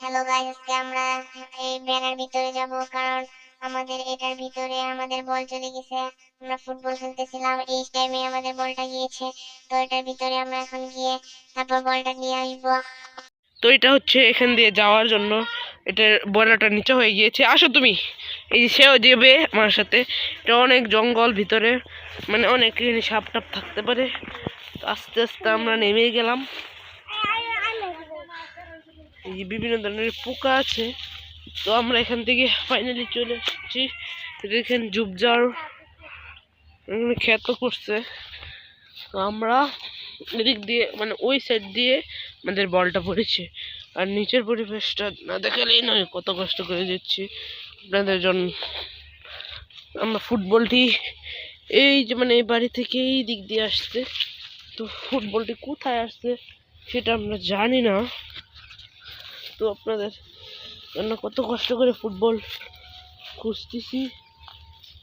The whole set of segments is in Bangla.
হ্যালো গাইস, আজকে আমরা এই ব্যানার ভিতরে যাব, কারণ আমাদের এটার ভিতরে আমাদের বল চলে গেছে। আমরা ফুটবল খেলতেছিলাম, এই টাইমে আমাদের বলটা গিয়েছে। তো এটার ভিতরে আমরা এখন গিয়ে তারপর বলটা নিয়ে আসবো। তো এটা হচ্ছে এখান দিয়ে যাওয়ার জন্য, এটার বয়লাটা নিচে হয়ে গিয়েছে। আসো তুমি, এই যে সেও যাবে আমার সাথে। এটা অনেক জঙ্গল ভিতরে, মানে অনেক সাপ টাপ থাকতে পারে। তো আস্তে আস্তে আমরা নেমে গেলাম। এই যে বিভিন্ন ধরনের পোকা আছে। তো আমরা এখান থেকে ফাইনালি চলে এসেছি। এখানে ঝুপঝাড় ক্ষেত করছে। তো আমরা এদিক দিয়ে, মানে ওই সাইড দিয়ে আমাদের বলটা পড়েছে। আর নিচের পরিবেশটা না দেখালেই নয়, কত কষ্ট করে যাচ্ছি আপনাদের জন্য। আমরা ফুটবলটি এই যে মানে এই বাড়ি থেকে এই দিক দিয়ে আসছে। তো ফুটবলটি কোথায় আসছে সেটা আমরা জানি না। তো আপনাদের জন্য কত কষ্ট করে ফুটবল খুঁজতেছি।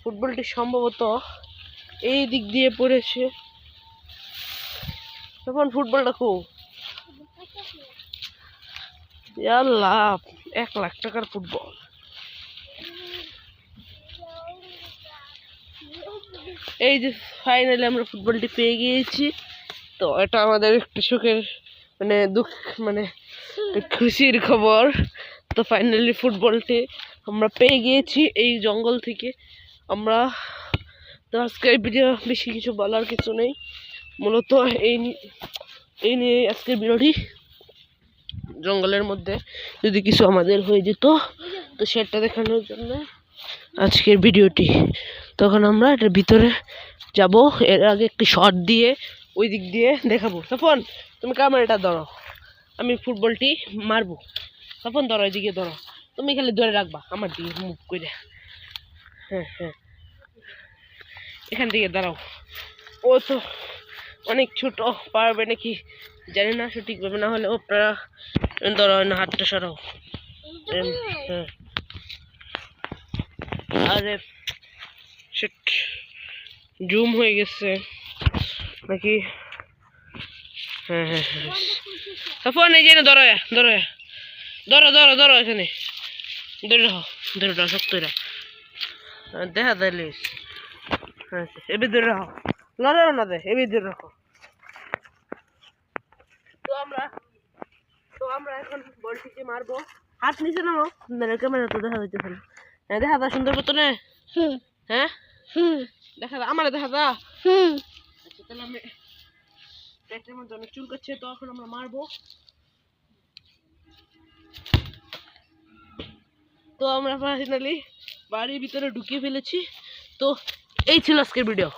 ফুটবলটি সম্ভবত এই দিক দিয়ে পড়েছে। তখন ফুটবলটা খুব লাভ, 1 লাখ টাকার ফুটবল। এই যে ফাইনালি আমরা ফুটবলটি পেয়ে গিয়েছি। তো এটা আমাদের একটু সুখের, মানে দুঃখ, মানে খুশির খবর। তো ফাইনালি ফুটবলটি আমরা পেয়ে গিয়েছি এই জঙ্গল থেকে। আমরা তো আজকের ভিডিও বেশি কিছু বলার কিছু নেই, মূলত এই নিয়ে আজকের ভিডিওটি। জঙ্গলের মধ্যে যদি কিছু আমাদের হয়ে যেত, তো সেটা দেখানোর জন্য আজকের ভিডিওটি। তখন আমরা এটার ভিতরে যাব। এর আগে একটি শট দিয়ে ওই দিক দিয়ে দেখাবো। তখন তুমি ক্যামেরাটা ধরো, আমি ফুটবলটি মারবো। তখন ধরো, এদিকে ধরো, তুমি খালি ধরে রাখবা আমার দিকে মুভ করে। হ্যাঁ হ্যাঁ, এখান থেকে দাঁড়াও। ও তো অনেক ছোট, পারবে নাকি জানি না সঠিকভাবে, না হলে আপনারা ধরো না, হাতটা সরাও। হ্যাঁ, আরে জুম হয়ে গেছে নাকি? হ্যাঁ হ্যাঁ হ্যাঁ, তখন এই যে ধরো ধরো ধরো ধরো ধরো, এখানে ধরে রাখো, ধরে রাখো শক্ত দেখা দিলে। হ্যাঁ, এবার ধরে রাখো, লড়াও না দে, এবার ধরে রাখো। তো আমরা এখন বলটিকে মারবো। হাত নিচে নামো, ক্যামেরা তো দেখা যাচ্ছে না। হ্যাঁ, দেখা দা সুন্দর মতো না? হ্যাঁ, দেখা দা আমার, দেখা দা। আচ্ছা, তাহলে আমি পেটের মধ্যে অনেক চুল করছে, তো এখন আমরা মারবো। তো আমরা ফাইনালি বাড়ির ভিতরে ঢুকিয়ে ফেলেছি। তো এই ছিল আজকের ভিডিও।